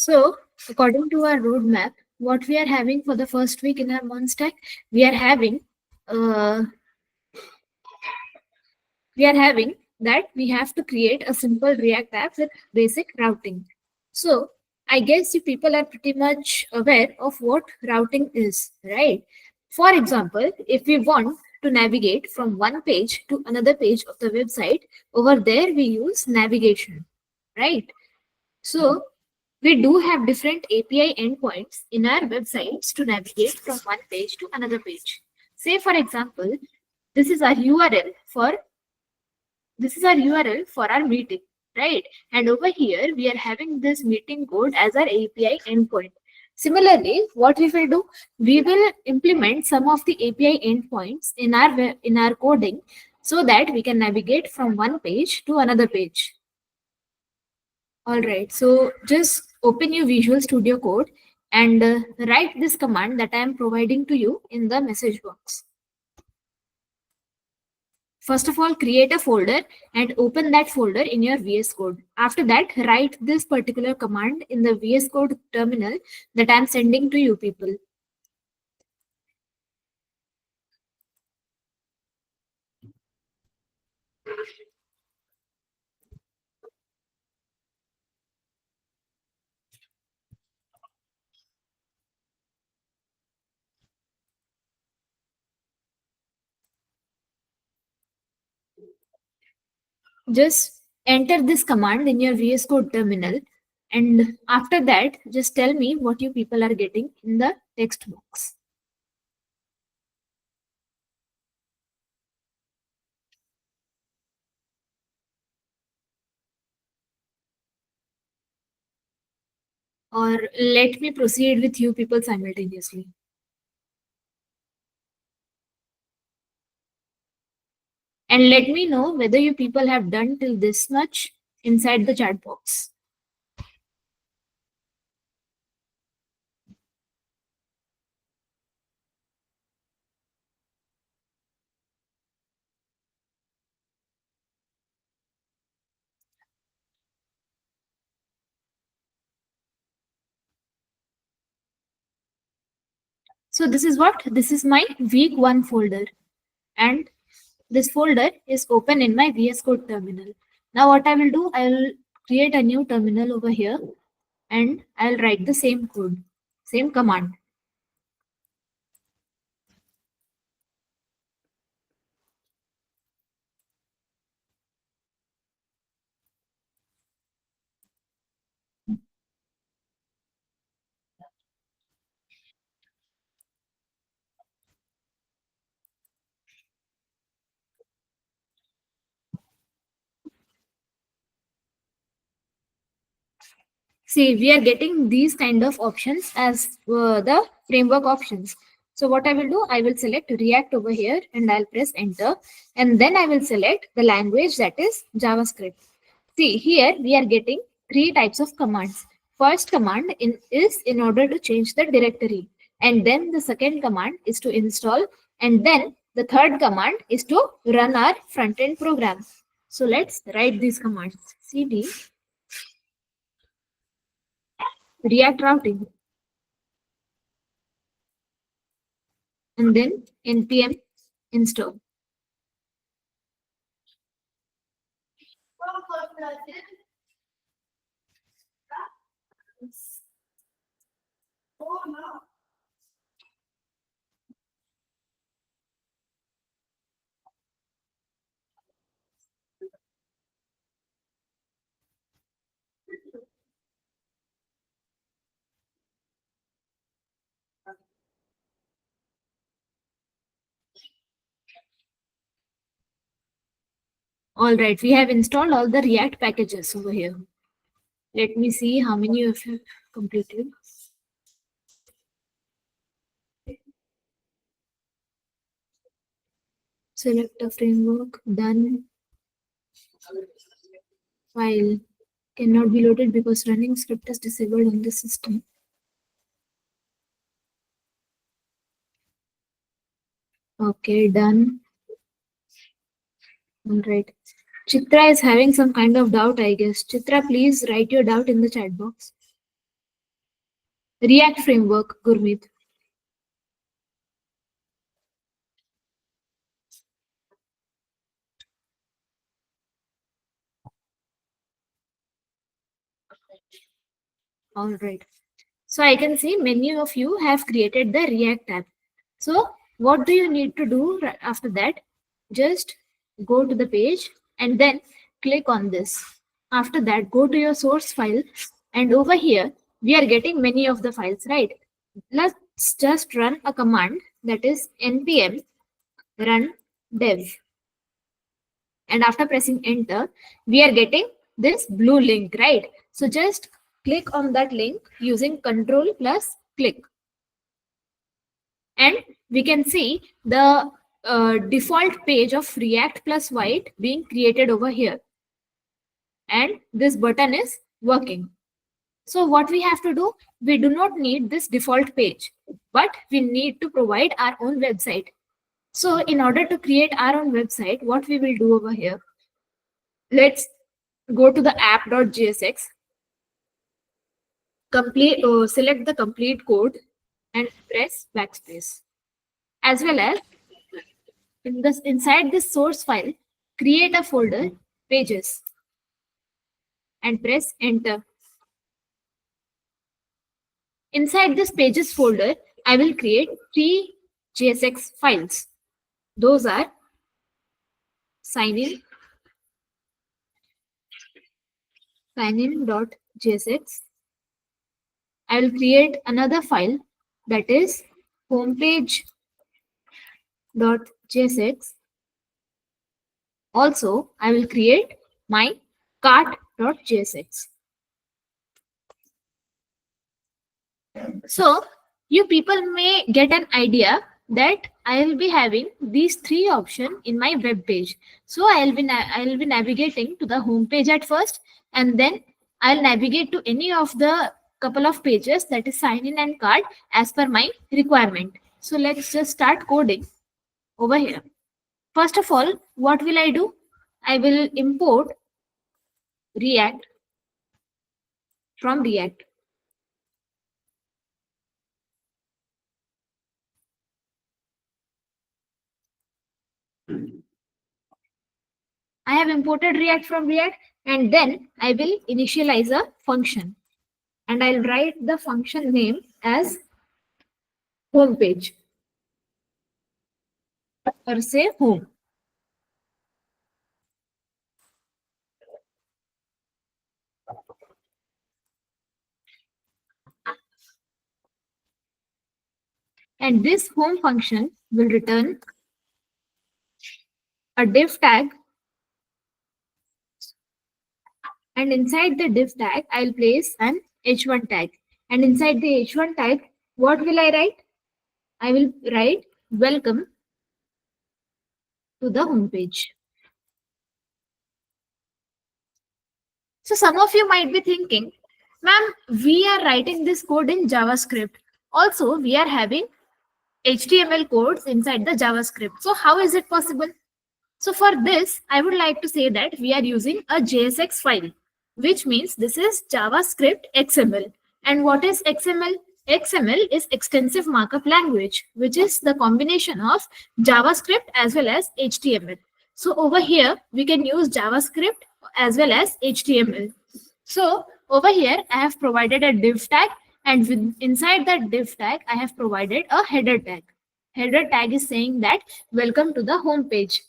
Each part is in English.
So, according to our roadmap, what we are having for the first week in our month stack, we are having uh, that we have to create a simple React app with basic routing. So, I guess you people are pretty much aware of what routing is, right? For example, if we want to navigate from one page to another page of the website, over there we use navigation, right? So we do have different API endpoints in our websites to navigate from one page to another page. Say, for example, this is our URL for our meeting, right? And over here we are having this meeting code as our API endpoint. Similarly, what we will do, we will implement some of the API endpoints in our coding so that we can navigate from one page to another page. All right, so just open your Visual Studio Code and write this command that I am providing to you in the message box. First of all, create a folder and open that folder in your VS Code. After that, write this particular command in the VS Code terminal that I am sending to you people. Just enter this command in your VS Code terminal, and after that, just tell me what you people are getting in the text box. Or let me proceed with you people simultaneously. And let me know whether you people have done till this much inside the chat box. So this is what? This is my week 1 folder. And this folder is open in my VS Code terminal. Now what I will do, I will create a new terminal over here and I'll write the same code, same command. See, we are getting these kind of options as the framework options. So what I will do, I will select React over here and I'll press enter. And then I will select the language, that is JavaScript. See, here we are getting 3 types of commands. First command is in order to change the directory. And then the second command is to install. And then the third command is to run our front-end program. So let's write these commands. cd React routing, and then npm install. All right, we have installed all the React packages over here. Let me see how many of you have completed. Select a framework, done. File cannot be loaded because running script is disabled on the system. Okay, done. All right. Chitra is having some kind of doubt, I guess. Chitra, please write your doubt in the chat box. React framework, Gurmeet. All right. So I can see many of you have created the React app. So what do you need to do after that? Just go to the page and then click on this. After that, go to your source file, and over here we are getting many of the files, right? Let's just run a command, that is npm run dev, and after pressing enter we are getting this blue link, right? So just click on that link using control plus click, and we can see the default page of React plus White being created over here, and this button is working. So what we have to do, we do not need this default page, but we need to provide our own website. So in order to create our own website, what we will do over here, let's go to the app.jsx, select the complete code and press backspace. As well as inside this source file, create a folder, pages, and press enter. Inside this pages folder, I will create 3 JSX files. Those are signin, signin.jsx. I will create another file, that is homepage.jsx. Also, I will create my cart.jsx. So you people may get an idea that I will be having these 3 options in my web page. So I'll be navigating to the home page at first, and then I'll navigate to any of the couple of pages, that is sign in and card, as per my requirement. So let's just start coding over here. First of all, what will I do? I will import React from React. I have imported React from React, and then I will initialize a function, and I'll write the function name as homepage, or say home. And this home function will return a div tag, and inside the div tag, I'll place an h1 tag. And inside the h1 tag, what will I write? I will write welcome to the homepage. So some of you might be thinking, ma'am, we are writing this code in JavaScript. Also, we are having HTML codes inside the JavaScript. So how is it possible? So for this, I would like to say that we are using a JSX file, which means this is JavaScript XML. And what is XML? XML is extensive markup language, which is the combination of JavaScript as well as HTML. So over here, we can use JavaScript as well as HTML. So over here, I have provided a div tag, and inside that div tag, I have provided a header tag. Header tag is saying that welcome to the home page.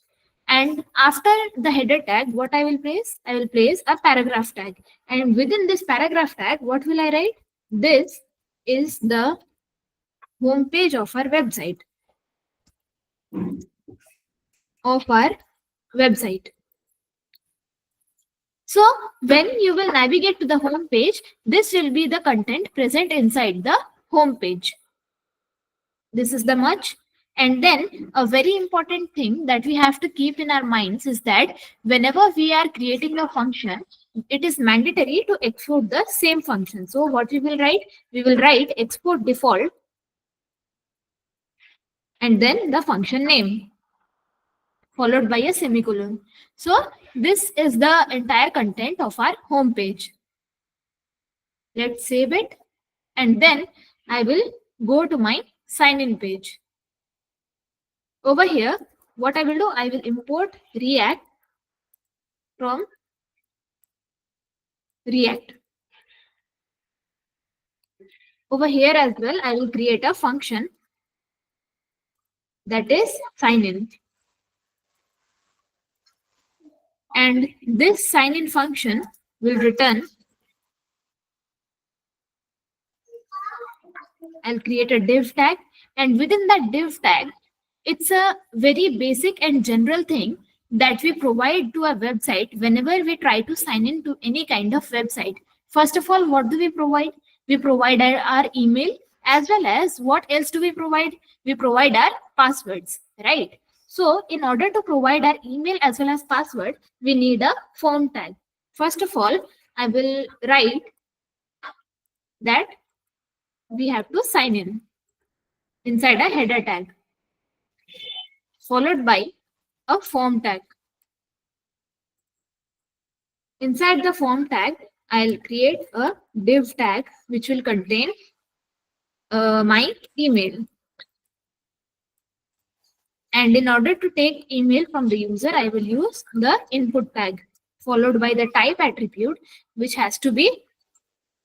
And after the header tag, what I will place? I will place a paragraph tag. And within this paragraph tag, what will I write? This is the home page of our website. So when you will navigate to the home page, this will be the content present inside the home page. This is the much. And then a very important thing that we have to keep in our minds is that whenever we are creating a function, it is mandatory to export the same function. So what we will write? We will write export default and then the function name followed by a semicolon. So this is the entire content of our home page. Let's save it And then I will go to my sign in page. Over here, what I will do, I will import React from React. Over here as well, I will create a function that is sign in. And this sign in function will return, I'll create a div tag, and within that div tag, it's a very basic and general thing that we provide to a website whenever we try to sign in to any kind of website. First of all, what do we provide? We provide our email, as well as what else do we provide? We provide our passwords, right? So in order to provide our email as well as password, we need a form tag. First of all, I will write that we have to sign in inside a header tag, followed by a form tag. Inside the form tag, I'll create a div tag which will contain my email. And in order to take email from the user, I will use the input tag, followed by the type attribute, which has to be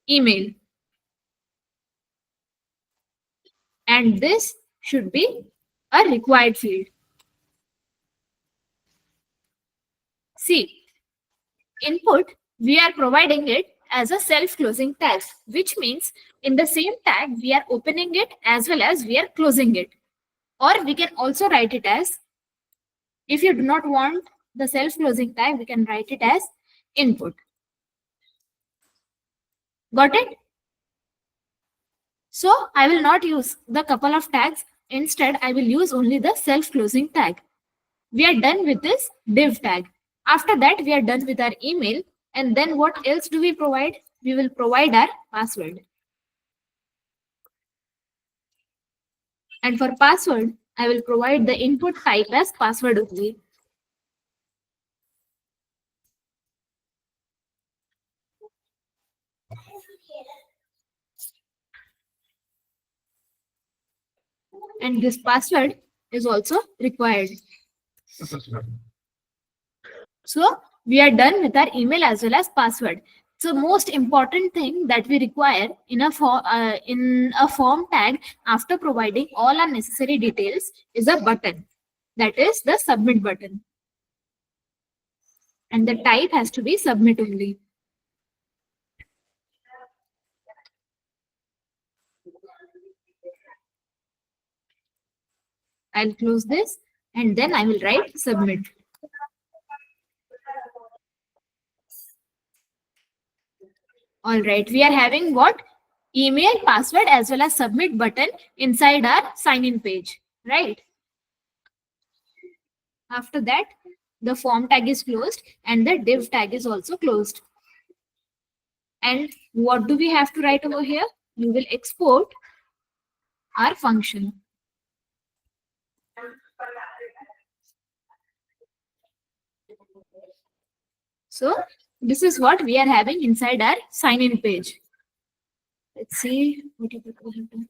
email. And this should be a required field. See, input, we are providing it as a self-closing tag, which means in the same tag, we are opening it as well as we are closing it. Or we can also write it as, if you do not want the self-closing tag, we can write it as input. Got it? So I will not use the couple of tags. Instead, I will use only the self-closing tag. We are done with this div tag. After that, we are done with our email. And then what else do we provide? We will provide our password. And for password, I will provide the input type as password only. And this password is also required. So we are done with our email as well as password. So most important thing that we require in a form tag after providing all our necessary details is a button. That is the submit button. And the type has to be submit only. I'll close this and then I will write submit. All right, we are having what? Email, password as well as submit button inside our sign in page, right? After that, the form tag is closed and the div tag is also closed. And what do we have to write over here? We will export our function. So this is what we are having inside our sign in page. Let's see what we have done.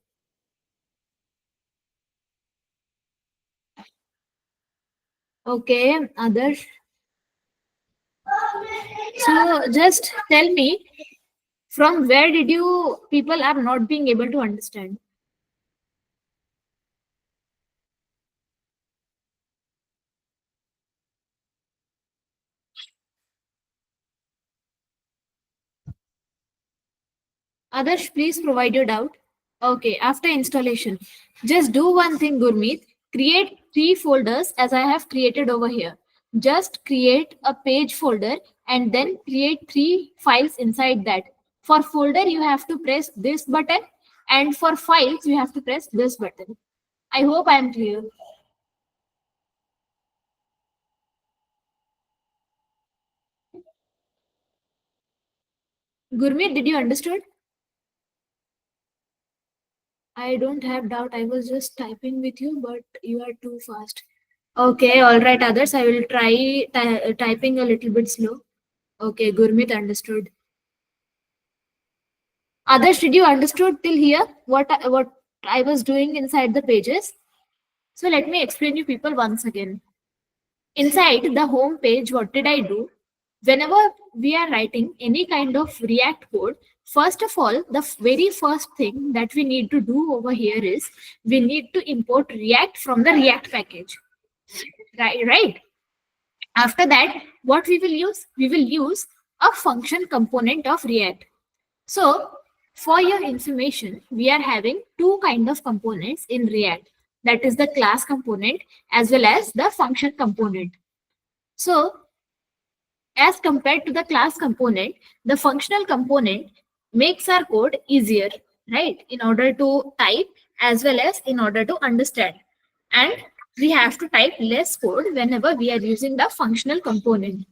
Okay, others. So just tell me, from where did you people are not being able to understand? Others, please provide your doubt. Okay, after installation, just do one thing, Gurmeet. Create 3 folders as I have created over here. Just create a page folder and then create 3 files inside that. For folder, you have to press this button, and for files, you have to press this button. I hope I am clear. Gurmeet, did you understood? I don't have doubt. I was just typing with you, but you are too fast. Okay, all right, others. I will try typing a little bit slow. Okay, Gurmeet understood. Others, did you understood till here what I was doing inside the pages? So let me explain you people once again. Inside the home page, what did I do? Whenever we are writing any kind of React code, first of all, the very first thing that we need to do over here is we need to import React from the React package. Right. After that, what we will use? We will use a function component of React. So, for your information, we are having two kind of components in React. That is the class component as well as the function component. So, as compared to the class component, the functional component makes our code easier, right? In order to type as well as in order to understand. And we have to type less code whenever we are using the functional component.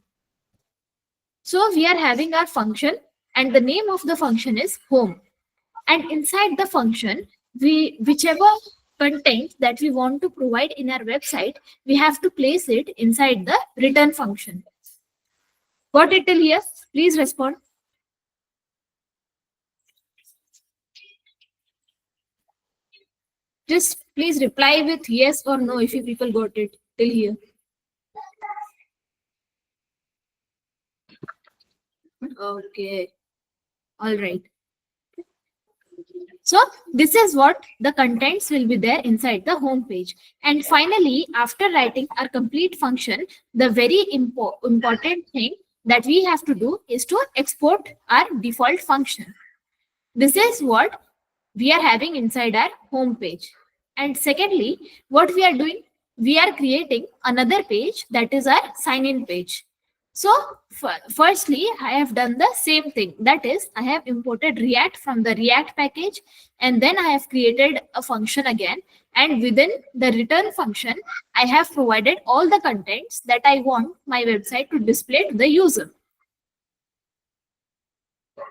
So we are having our function and the name of the function is home. And inside the function, whichever content that we want to provide in our website, we have to place it inside the return function. Got it till here? Please respond. Just please reply with yes or no if you people got it till here. Okay. All right. So this is what the contents will be there inside the home page. And finally, after writing our complete function, the very important thing that we have to do is to export our default function. This is what we are having inside our home page. And secondly, what we are doing, we are creating another page that is our sign in page. So firstly, I have done the same thing. That is, I have imported React from the React package and then I have created a function again. And within the return function, I have provided all the contents that I want my website to display to the user.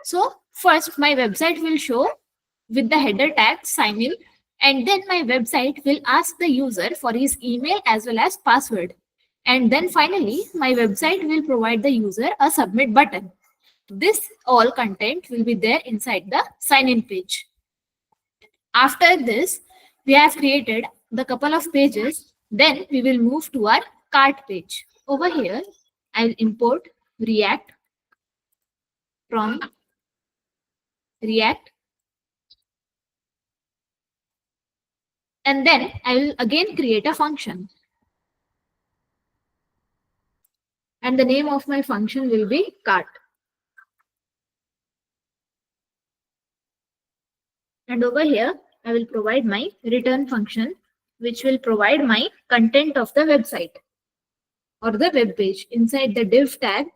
So first my website will show with the header tag sign in, and then my website will ask the user for his email as well as password. And then finally, my website will provide the user a submit button. This all content will be there inside the sign in page. After this, we have created the couple of pages. Then we will move to our cart page. Over here, I will import React from React. And then I will again create a function. And the name of my function will be cart. And over here, I will provide my return function, which will provide my content of the website or the web page. Inside the div tag,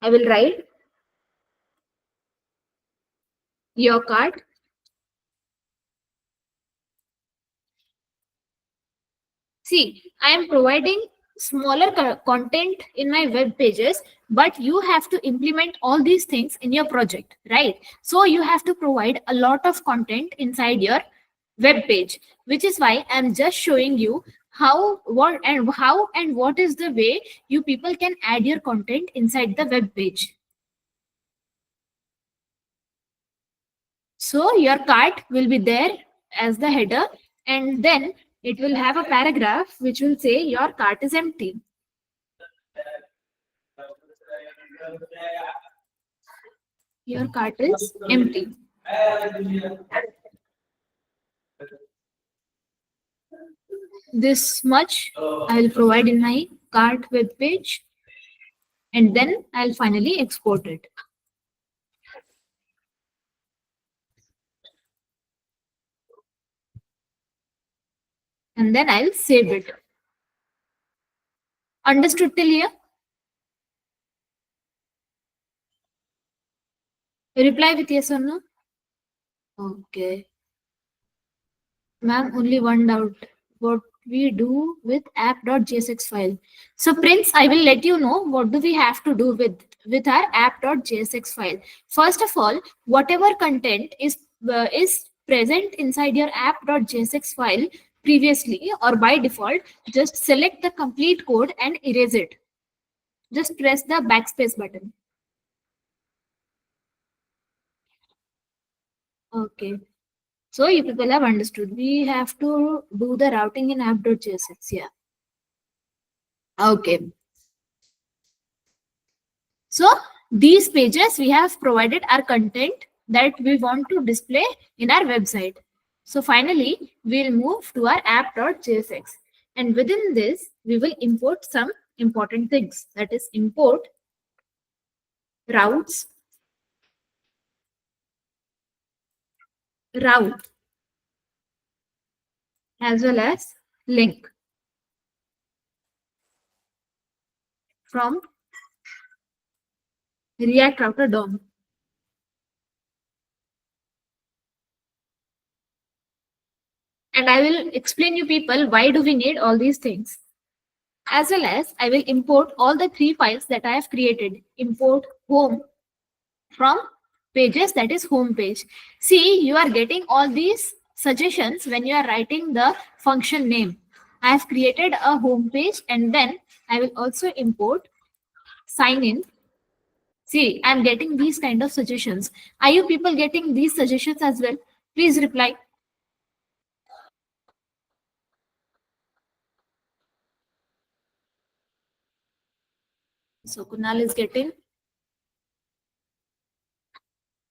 I will write your cart. See, I am providing smaller content in my web pages, but you have to implement all these things in your project, right? So you have to provide a lot of content inside your web page, which is why I'm just showing you how and what is the way you people can add your content inside the web page. So your cart will be there as the header, and then it will have a paragraph which will say your cart is empty. Your cart is empty. This much I will provide in my cart web page, and then I'll finally export it. And then I'll save it. Understood till here? Reply with yes or no. Okay. Ma'am, only one doubt. What we do with app.jsx file. So Prince, I will let you know what do we have to do with our app.jsx file. First of all, whatever content is present inside your app.jsx file previously or by default, just select the complete code and erase it. Just press the backspace button. Okay. So you people have understood. We have to do the routing in app.jsx. Yeah. Okay. So these pages we have provided our content that we want to display in our website. So finally, we'll move to our app.jsx. And within this, we will import some important things. That is import routes, route, as well as link from React Router DOM. And I will explain you people why do we need all these things. As well as I will import all the three files that I have created. Import home from pages, that is home page. See, you are getting all these suggestions when you are writing the function name. I have created a home page and then I will also import sign in. See, I'm getting these kind of suggestions. Are you people getting these suggestions as well? Please reply. So Kunal is getting,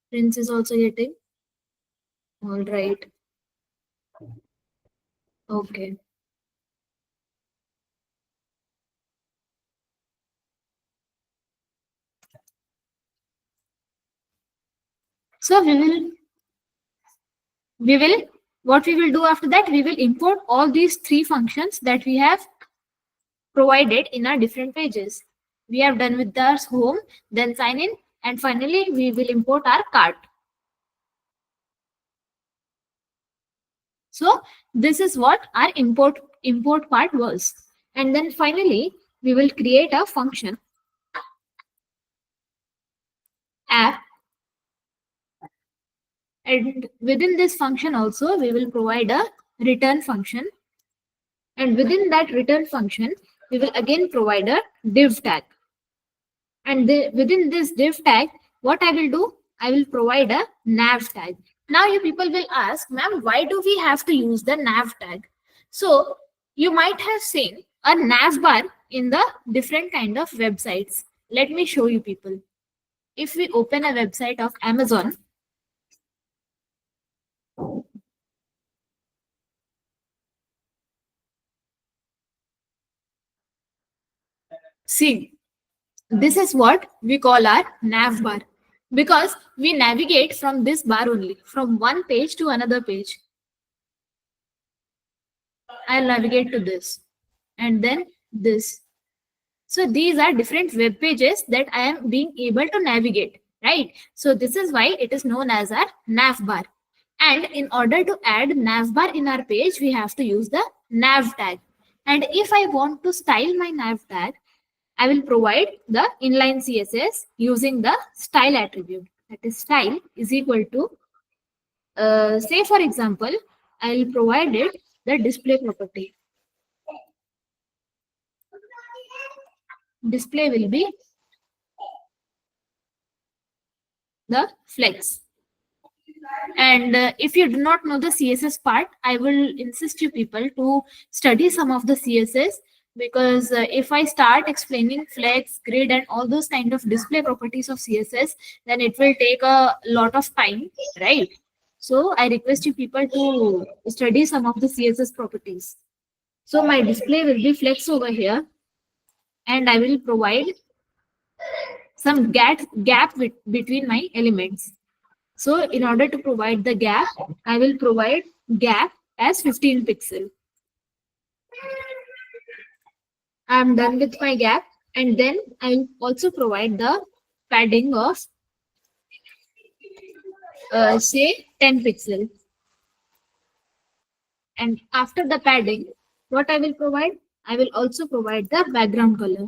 Prince is also getting. All right. Okay. So we will what we will do after that, we will import all these three functions that we have provided in our different pages. We have done with our home, then sign in, and finally we will import our cart. So this is what our import part was. And then finally we will create a function app, and within this function also we will provide a return function, and within that return function we will again provide a div tag. And within this div tag, what I will do, I will provide a nav tag. Now you people will ask, ma'am, why do we have to use the nav tag? So you might have seen a nav bar in the different kind of websites. Let me show you people. If we open a website of Amazon, see, this is what we call our nav bar, because we navigate from this bar only, from one page to another page. I'll navigate to this and then this. So these are different web pages that I am being able to navigate, right? So this is why it is known as our nav bar. And in order to add nav bar in our page, we have to use the nav tag. And if I want to style my nav tag, I will provide the inline CSS using the style attribute. That is style is equal to, say for example, I will provide it the display property. Display will be the flex. And if you do not know the CSS part, I will insist you people to study some of the CSS, because if I start explaining flex, grid, and all those kind of display properties of CSS, then it will take a lot of time, right? So I request you people to study some of the CSS properties. So my display will be flex over here, and I will provide some gap between my elements. So in order to provide the gap, I will provide gap as 15 pixel. I'm done with my gap, and then I'll also provide the padding of say 10 pixel. And after the padding, what I will provide? I will also provide the background color.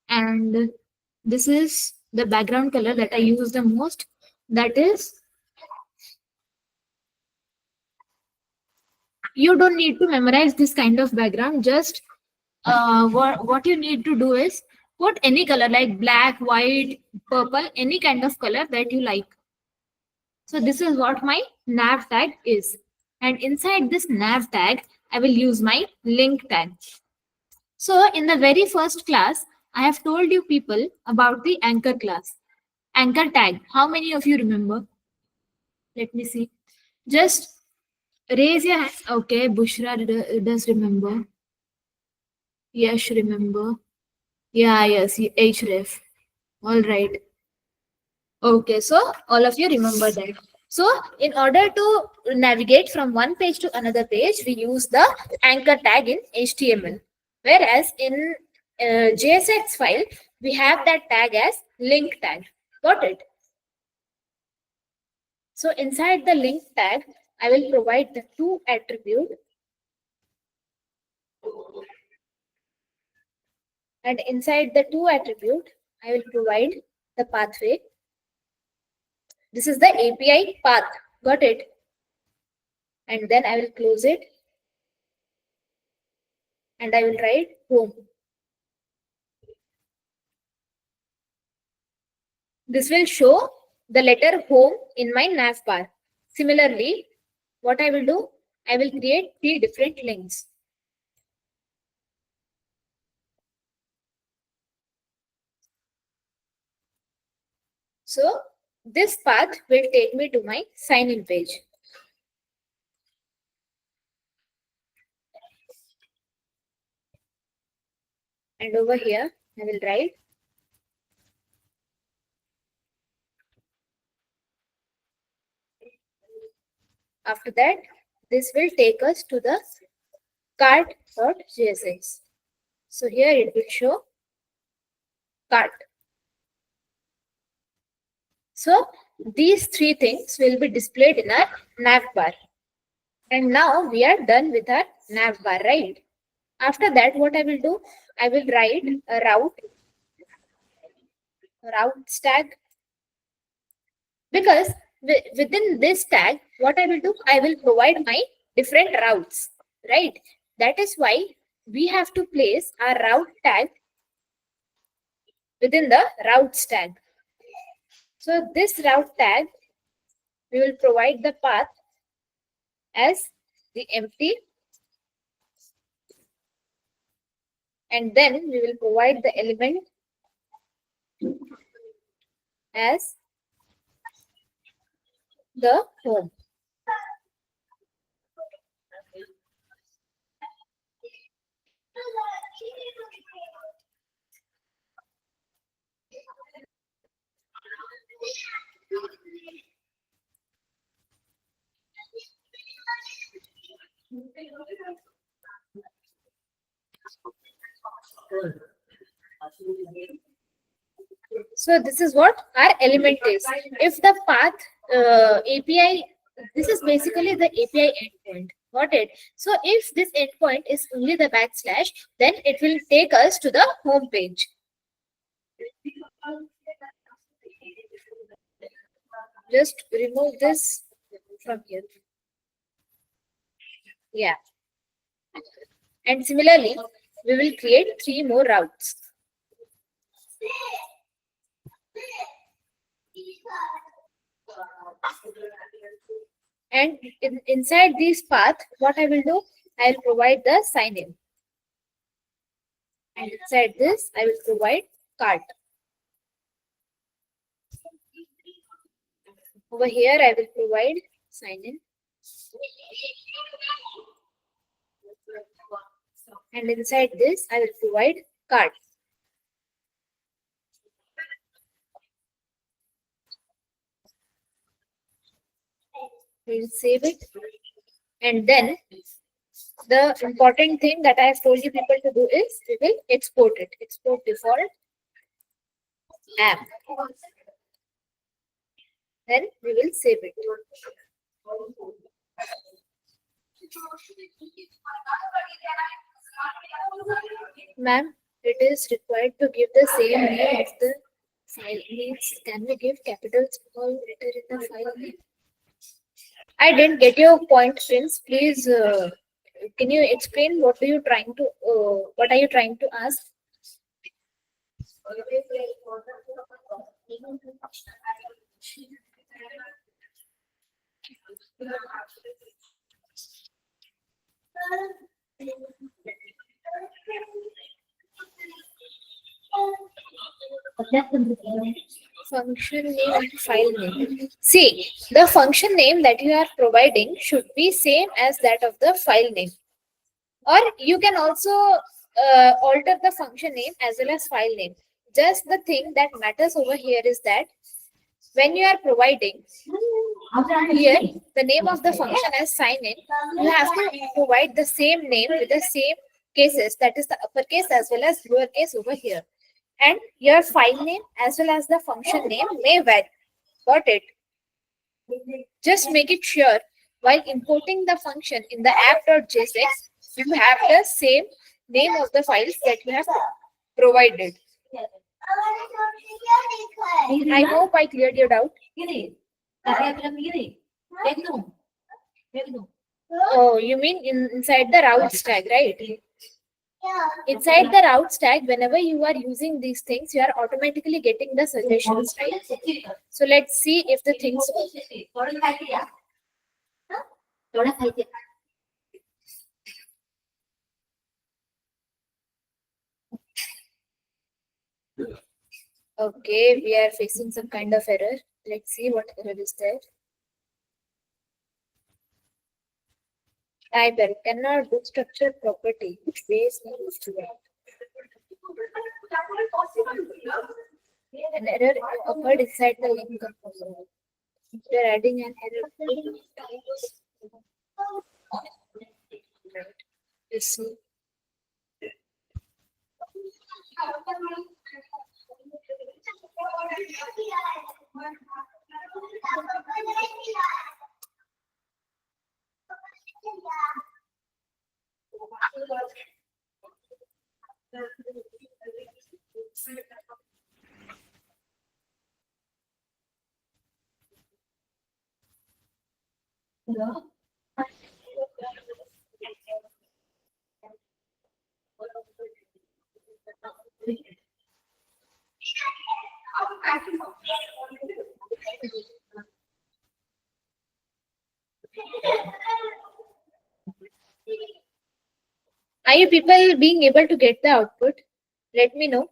And this is the background color that I use the most. That is, you don't need to memorize this kind of background. Just what you need to do is put any color like black, white, purple, any kind of color that you like. So this is what my nav tag is. And inside this nav tag, I will use my link tag. So in the very first class, I have told you people about the anchor class. Anchor tag. How many of you remember? Let me see. Just raise your hand. Okay, Bushra does remember. Yes, remember. Yeah, yes, href. All right. Okay, so all of you remember that. So in order to navigate from one page to another page, we use the anchor tag in HTML. Whereas in JSX file, we have that tag as link tag. Got it? So inside the link tag, I will provide the two attribute, and inside the two attribute, I will provide the pathway. This is the API path. Got it? And then I will close it and I will write home. This will show the letter home in my nav bar. Similarly, what I will do, I will create three different links. So this path will take me to my sign in page. And over here, I will write. After that, this will take us to the cart.jsx. So here it will show cart. So these three things will be displayed in our nav bar. And now we are done with our nav bar, right? After that, what I will do, I will write a route tag, because within this tag, what I will do, I will provide my different routes, right? That is why we have to place our route tag within the routes tag. So this route tag, we will provide the path as the empty, and then we will provide the element as the home. So this is what our element is. If the path API, this is basically the API endpoint. Got it? So if this endpoint is only the backslash, then it will take us to the home page. Just remove this from here. Yeah. And similarly, we will create three more routes. And inside this path, what I will do, I will provide the sign in. And inside this, I will provide cart. Over here, I will provide sign in. And inside this, I will provide cart. We will save it. And then the important thing that I have told you people to do is we will export it. Export default app. Then we will save it. Ma'am, it is required to give the same name of the file names. Can we give capitals all letter in the file name? I didn't get your point, Prince. Please, can you explain what are you trying to ask? Function name and file name. See, the function name that you are providing should be same as that of the file name. Or you can also alter the function name as well as file name. Just the thing that matters over here is that when you are providing here the name of the function as sign in, you have to provide the same name with the same cases, that is the uppercase as well as lowercase over here. And your file name as well as the function name may vary. Got it? Just make it sure while importing the function in the app.jsx, you have the same name of the files that you have provided. I hope I cleared your doubt. Oh, you mean inside the routes tag, right? Inside the routes tag, whenever you are using these things, you are automatically getting the suggestions, right? So let's see if the things okay, we are facing some kind of error. Let's see what error is there. Typer cannot do structure property. Base needs to an error occurred inside the link composer. You are adding an error. Let's see. Are you people being able to get the output? Let me know.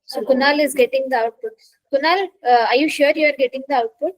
So Kunal is getting the output. Kunal, are you sure you are getting the output?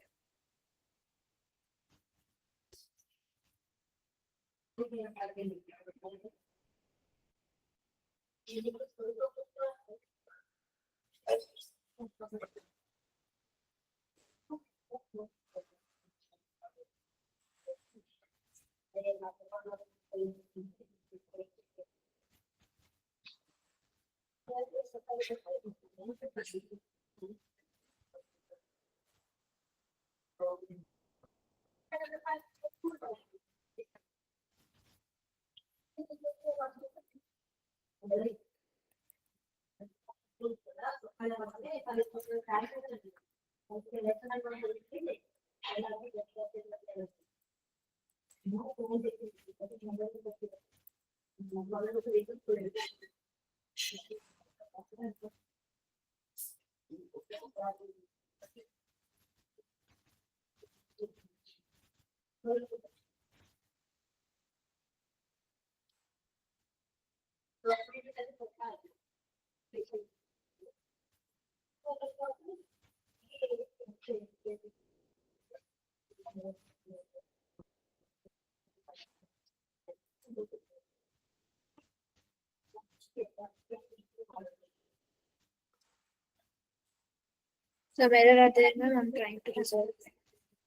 Some error are there, ma'am. I'm trying to resolve it.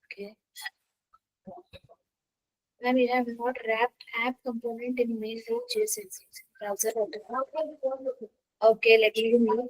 Okay. Ma'am, you have not wrapped app component in main.js browser. Okay, let me move.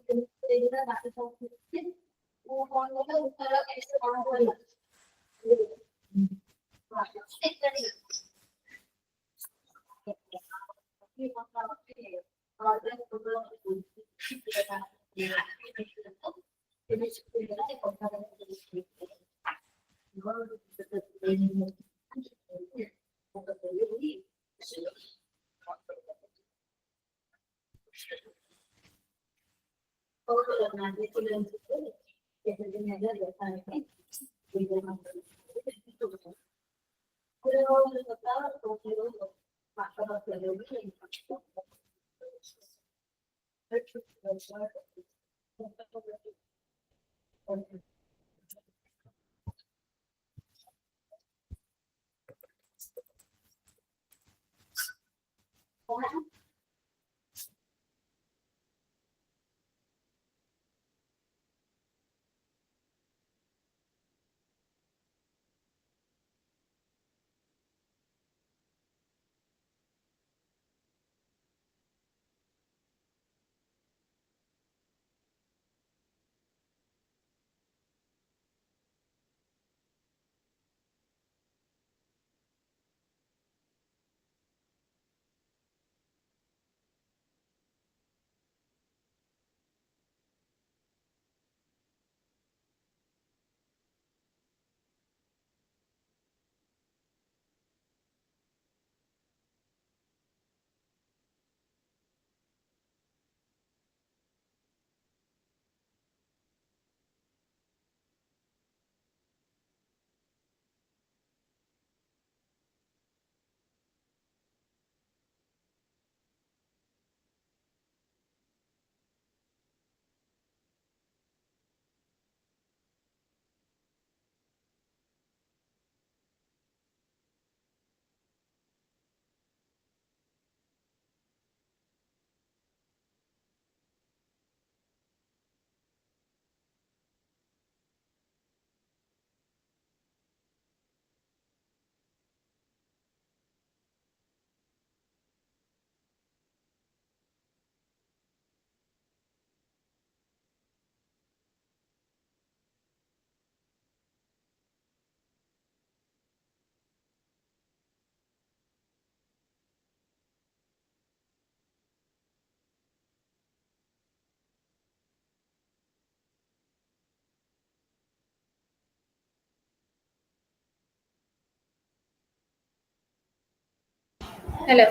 Hello.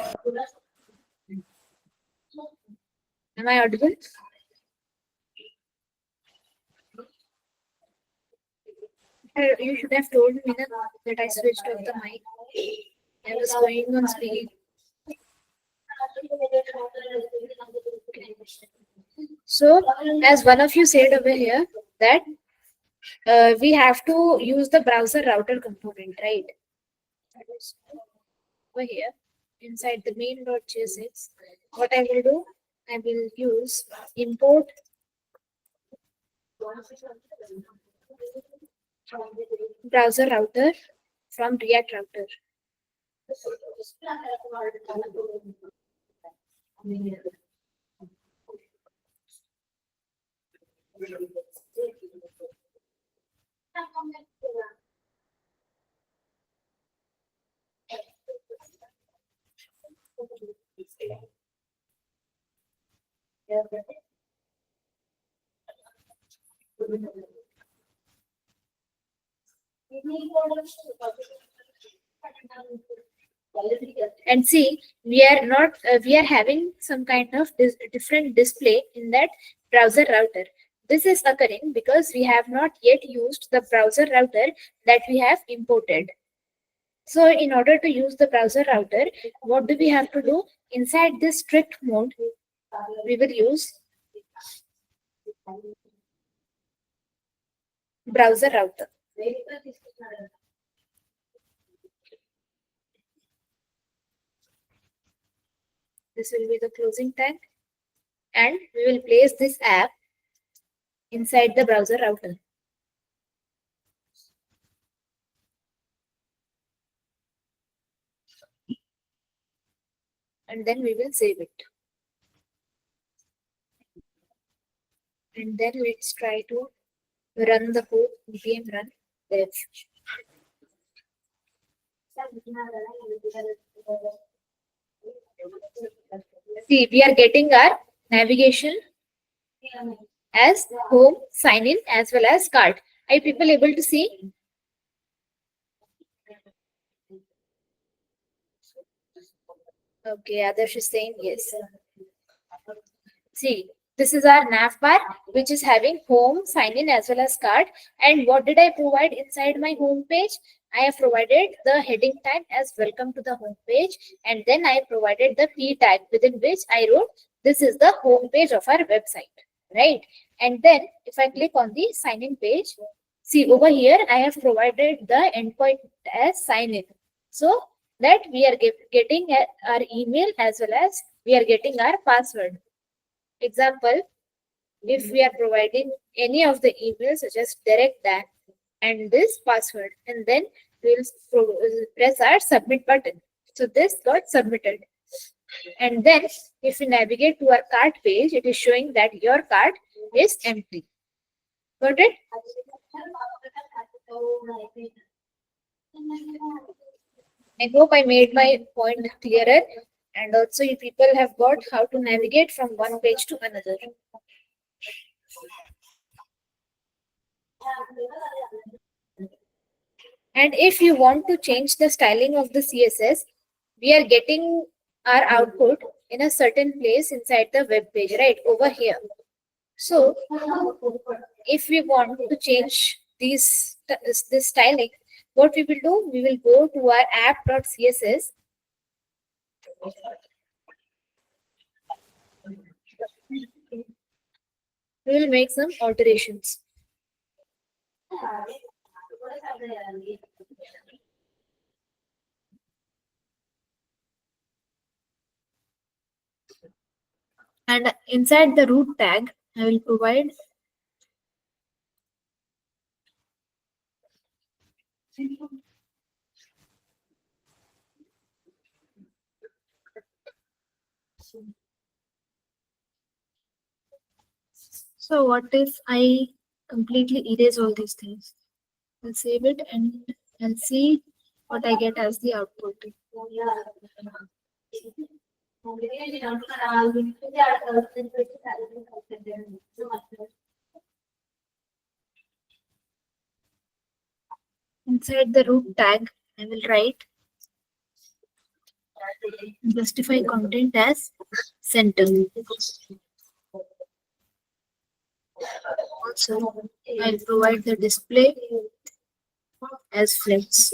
Am I audible? You should have told me that I switched off the mic. I was going on speaking. So, as one of you said over here, that we have to use the browser router component, right? Over here, inside the main.js, what I will do, I will use import browser router from React router. And see, we are having some kind of different display in that browser router. This is occurring because we have not yet used the browser router that we have imported. So in order to use the browser router, what do we have to do? Inside this strict mode, we will use browser router. This will be the closing tag, and we will place this app inside the browser router. and then we will save it. And then let's try to run the code, npm run dev. See, we are getting our navigation as home, sign in, as well as cart. Are people able to see? Okay, Adarsh is saying yes. See, this is our nav bar, which is having home, sign in, as well as cart. And what did I provide inside my home page? I have provided the heading tag as welcome to the home page, and then I provided the p tag within which I wrote this is the home page of our website, right? And then if I click on the sign in page, see over here I have provided the endpoint as sign in, so that we are getting our email as well as we are getting our password. Example, if we are providing any of the emails such as direct that and this password, and then we'll press our submit button. So this got submitted. And then if we navigate to our cart page, it is showing that your cart is empty. Got it? I hope I made my point clearer, and also you people have got how to navigate from one page to another. And if you want to change the styling of the CSS, we are getting our output in a certain place inside the web page, right over here. So if we want to change this styling, what we will do, we will go to our app.css. We will make some alterations. And inside the root tag, I will provide so what if I completely erase all these things? I'll save it and I'll see what I get as the output. Inside the root tag, I will write justify content as center. Also, I'll provide the display as flex.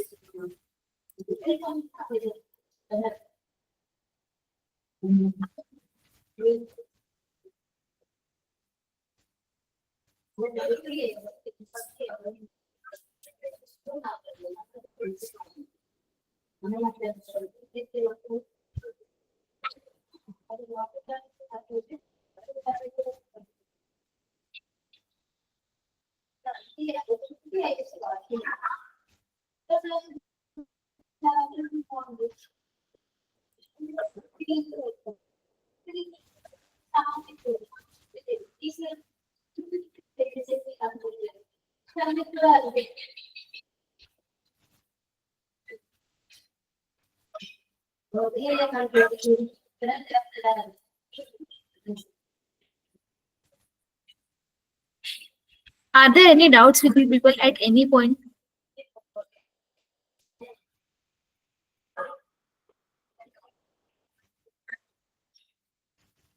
Are there any doubts with you people at any point?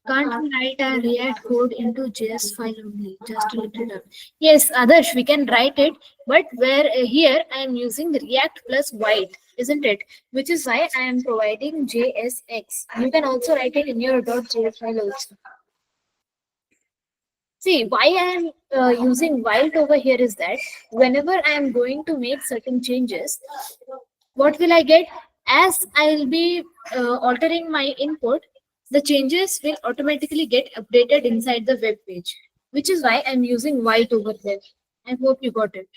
Can't we write a React code into JS file only? Just to look it up. Yes, Adarsh, we can write it, but where here I am using React plus white, isn't it? Which is why I am providing JSX. You can also write it in your .js file also. See, why I am using white over here is that whenever I am going to make certain changes, what will I get? As I will be altering my input, the changes will automatically get updated inside the web page, which is why I'm using white over there. I hope you got it.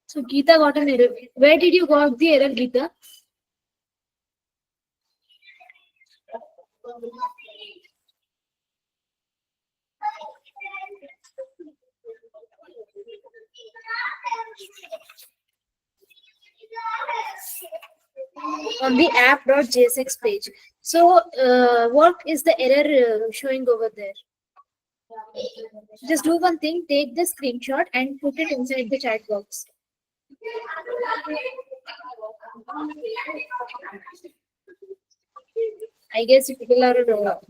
So Geeta got an error. Where did you got the error, Geeta? On the app.jsx page. So what is the error showing over there? Just do one thing, take the screenshot and put it inside the chat box. I guess if people are not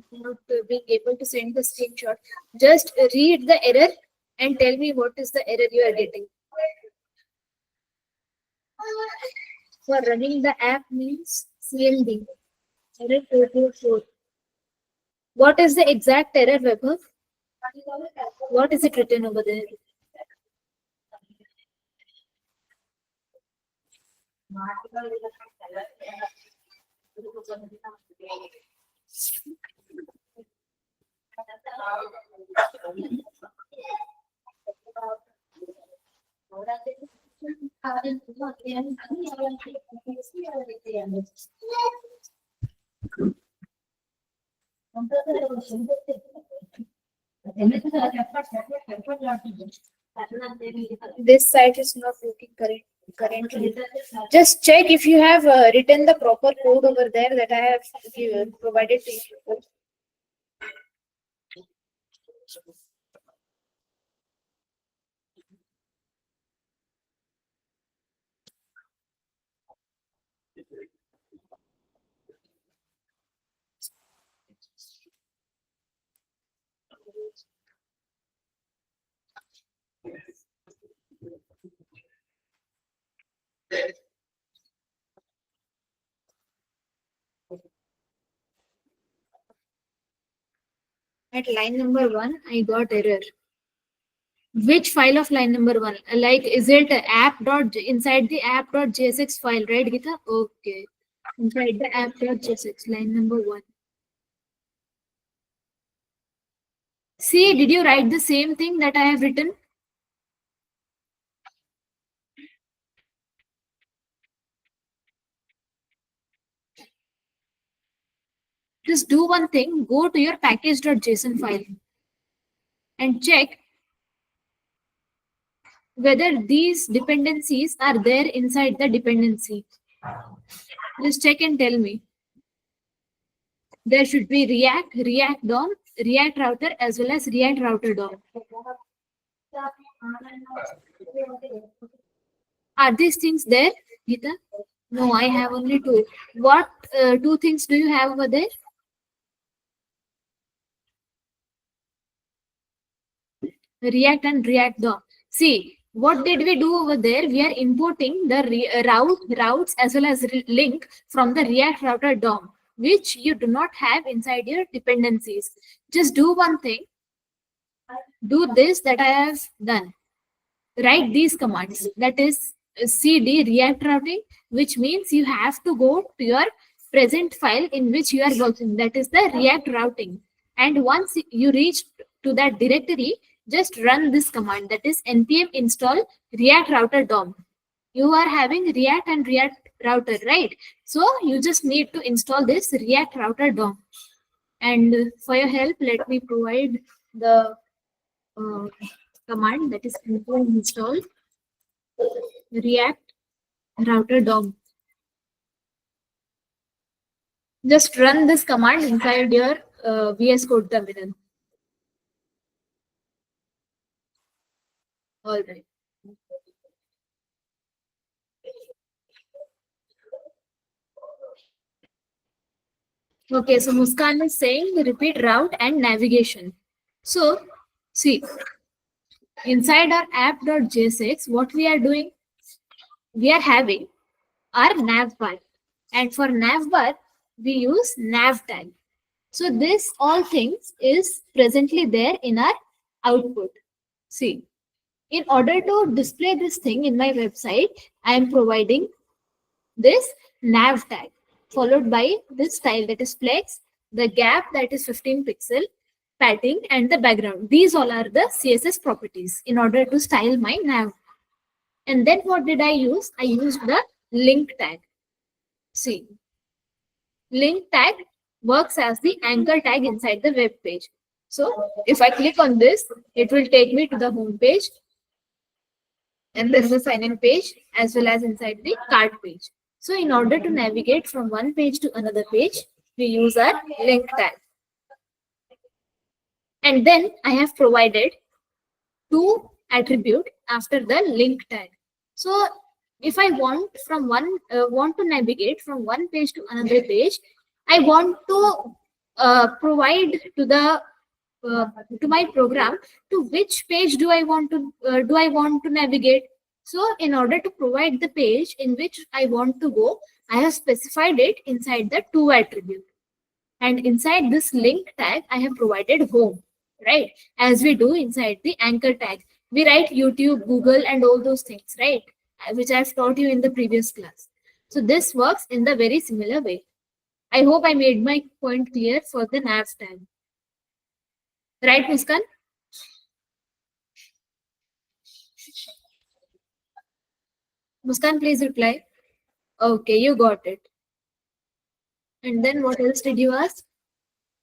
being able to send the screenshot, just read the error and tell me what is the error you are getting. For running the app means CLD. Error 444. What is the exact error, Vaibhav? What is it written over there? This site is not working currently. Just check if you have written the proper code over there that I have provided to you. At line number 1, I got error. Which file of line number 1? Like, is it app dot inside the app.jsx file, right, Geeta? Okay. Inside the app.jsx, line number 1. See, did you write the same thing that I have written? Just do one thing, go to your package.json file and check whether these dependencies are there inside the dependency. Just check and tell me. There should be React DOM, React router as well as React router DOM. Are these things there, Geeta? No, I have only two. What two things do you have over there? React and React DOM. See, what did we do over there? We are importing the routes as well as link from the React router DOM, which you do not have inside your dependencies. Just do one thing. Do this that I have done. Write these commands. That is cd react routing, which means you have to go to your present file in which you are working. That is the React routing. And once you reach to that directory, just run this command, that is npm install react router DOM. You are having React and React router, right? So you just need to install this React router DOM. And for your help, let me provide the command, that is npm install React router DOM. Just run this command inside your VS Code terminal. All right. Okay, so Muskan is saying repeat route and navigation. So, see, inside our app.jsx, what we are doing? We are having our navbar. And for navbar, we use nav tag. So this all things is presently there in our output. See, In order to display this thing in my website, I am providing this nav tag followed by this style, that is flex, the gap, that is 15 pixel, padding, and the background. These all are the CSS properties in order to style my nav. And then what did I use? I used the link tag. See, link tag works as the anchor tag inside the web page. So if I click on this, it will take me to the home page, and there is a sign in page as well as inside the cart page. So in order to navigate from one page to another page, we use our link tag. And then I have provided two attribute after the link tag. So if I want to navigate from one page to another page, I want to provide to my program to which page do I want to navigate. So in order to provide the page in which I want to go, I have specified it inside the to attribute. And inside this link tag, I have provided home, right? As we do inside the anchor tag. We write YouTube, Google, and all those things, right? Which I've taught you in the previous class. So this works in the very similar way. I hope I made my point clear for the nav tag. Right, Muskan? Muskan, please reply. Okay, you got it. And then what else did you ask?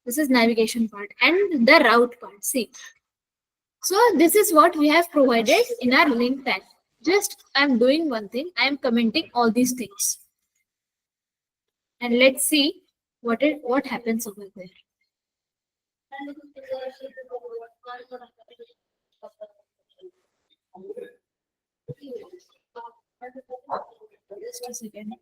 This is navigation part and the route part. See. So this is what we have provided in our link tag. Just I'm doing one thing. I am commenting all these things. And let's see what happens over there. Just a second.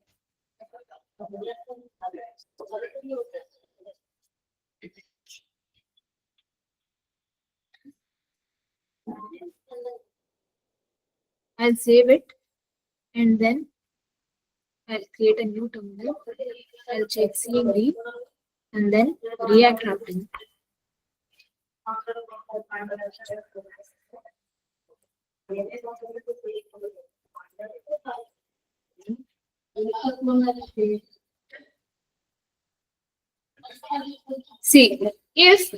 I'll save it and then I'll create a new terminal. I'll check CMD and then React routing. See, if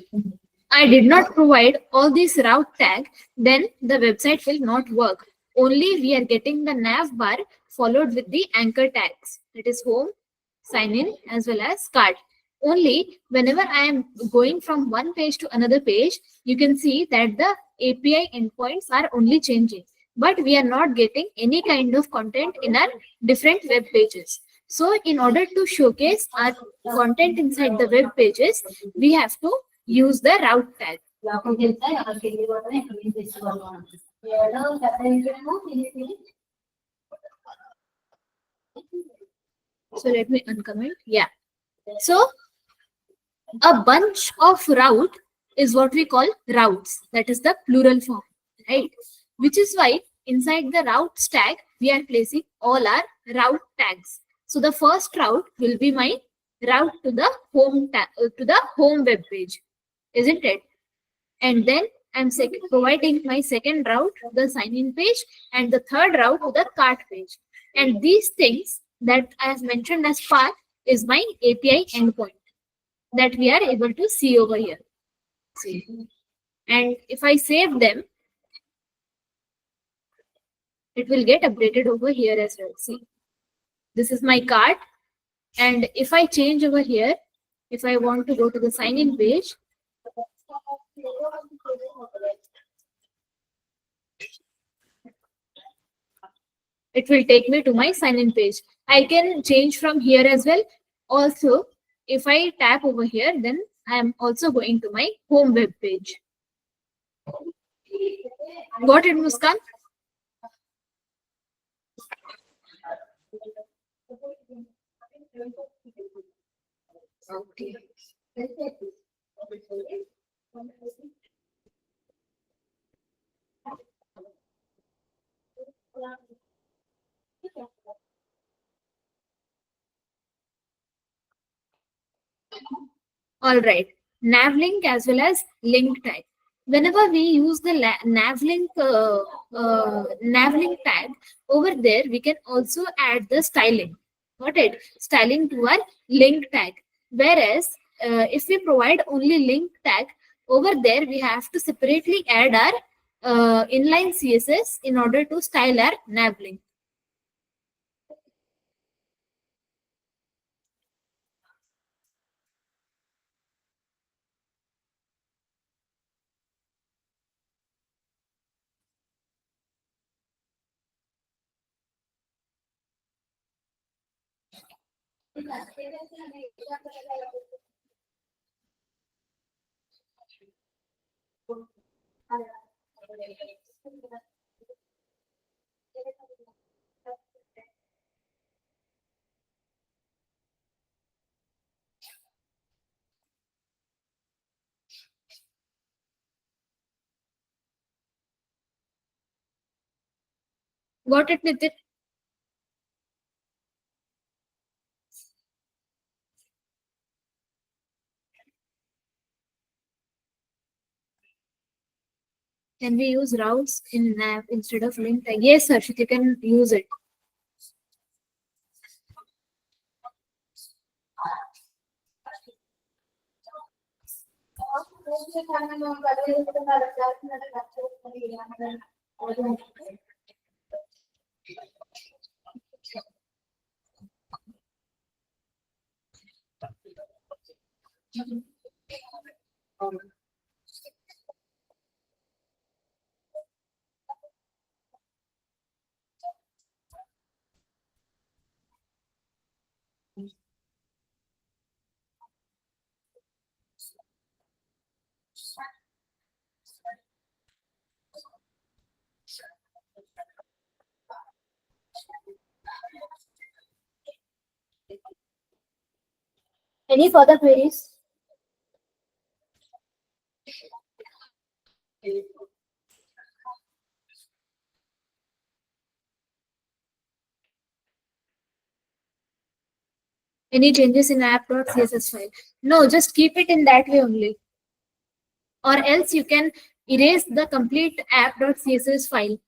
I did not provide all these route tag, then the website will not work. Only we are getting the nav bar followed with the anchor tags. That is home, sign in, as well as cart. Only whenever I am going from one page to another page, you can see that the API endpoints are only changing. But we are not getting any kind of content in our different web pages. So in order to showcase our content inside the web pages, we have to use the route tag. So let me uncomment. Yeah. So a bunch of route is what we call routes. That is the plural form, right? Which is why inside the routes tag, we are placing all our route tags. So the first route will be my route to the home web page, isn't it? And then I'm providing my second route to the sign-in page and the third route to the cart page. And these things that I have mentioned as path is my API endpoint that we are able to see over here. See. And if I save them, it will get updated over here as well. See, this is my cart. And if I change over here, if I want to go to the sign-in page, it will take me to my sign-in page. I can change from here as well. Also, if I tap over here, then I am also going to my home web page. Got it, Muskan? Okay. All right. Nav link as well as link tag. Whenever we use the navlink tag over there, we can also add the styling. Got it? Styling to our link tag. Whereas if we provide only link tag over there, we have to separately add our inline CSS in order to style our navlink. Got it, Nitin? Can we use routes in nav instead of link tag? Yes, Harshit, you can use it. Any further queries? Any changes in app.css file? No, just keep it in that way only. Or else you can erase the complete app.css file.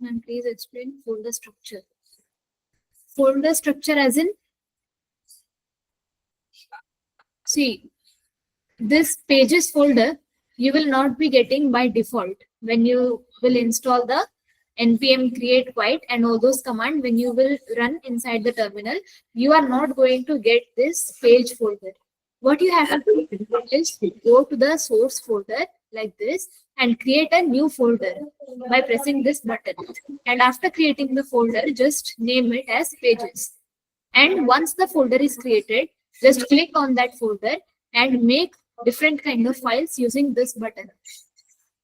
And please explain folder structure. Folder structure as in, see, this pages folder you will not be getting by default when you will install the npm create white and all those commands. When you will run inside the terminal, you are not going to get this page folder. What you have to do is go to the source folder like this and create a new folder by pressing this button. And after creating the folder, just name it as pages. And once the folder is created, just click on that folder and make different kind of files using this button.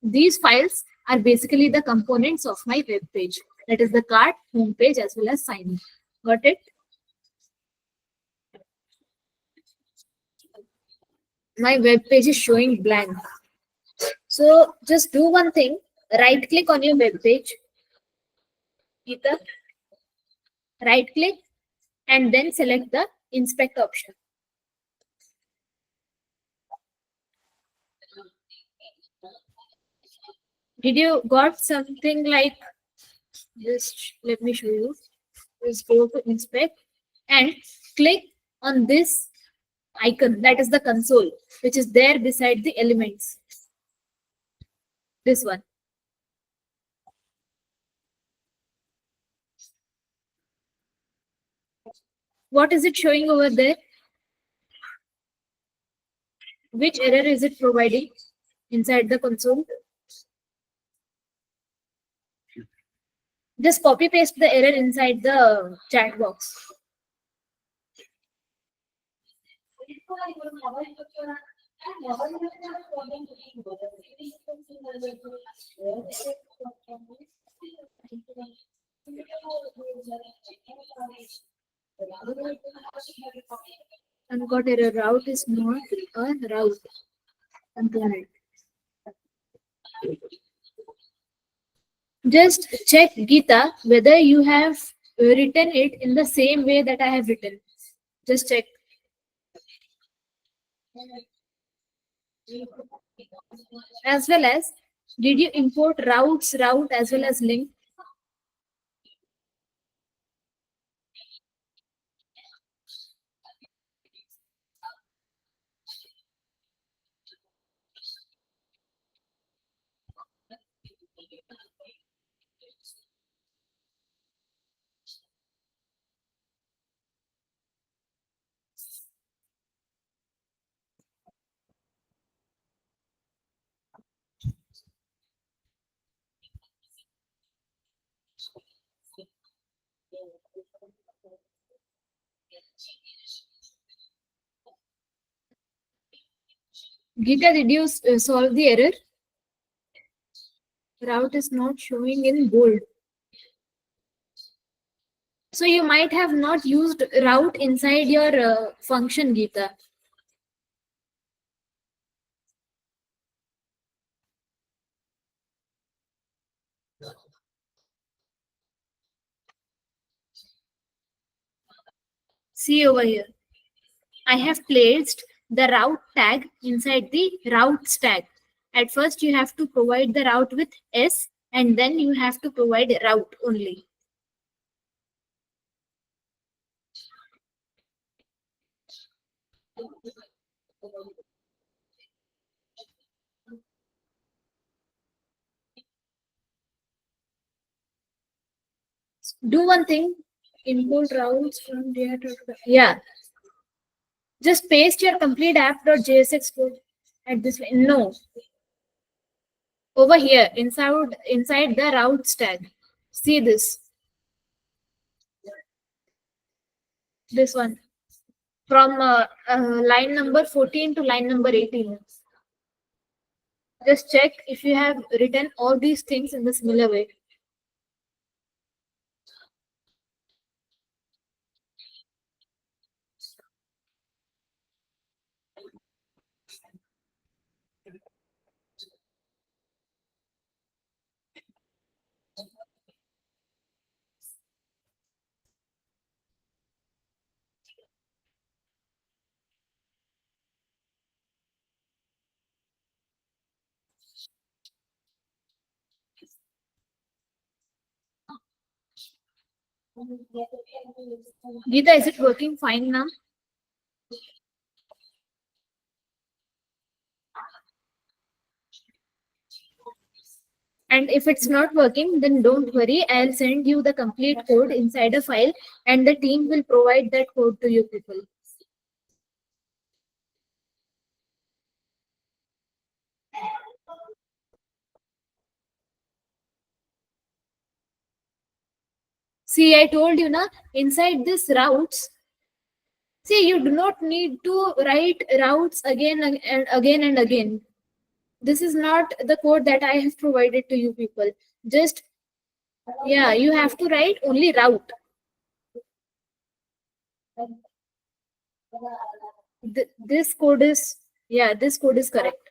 These files are basically the components of my web page. That is the cart, home page, as well as sign in. Got it? My web page is showing blank. So just do one thing. Right click on your web page. Either right click and then select the inspect option. Did you got something like, just let me show you. Just go to inspect and click on this icon, that is the console, which is there beside the elements. This one. What is it showing over there? Which error is it providing inside the console? Just copy paste the error inside the chat box. Ungot error, route is not a route component. Just check, Geeta, whether you have written it in the same way that I have written. Just check. As well as, did you import route as well as link? Geeta, did you solve the error? Route is not showing in bold. So you might have not used route inside your function, Geeta. See over here. I have placed the route tag inside the routes tag. At first, you have to provide the route with S, and then you have to provide route only. Do one thing, import routes from there to, yeah, just paste your complete app.jsx code at this way. No, over here inside the routes tag. See this one from line number 14 to line number 18. Just check if you have written all these things in the similar way. Geeta, is it working fine now? And if it's not working, then don't worry. I'll send you the complete code inside a file, and the team will provide that code to you people. See, I told you, na, inside this routes, see, you do not need to write routes again and again and again. This is not the code that I have provided to you people. Just, yeah, you have to write only route. This code is, yeah, this code is correct.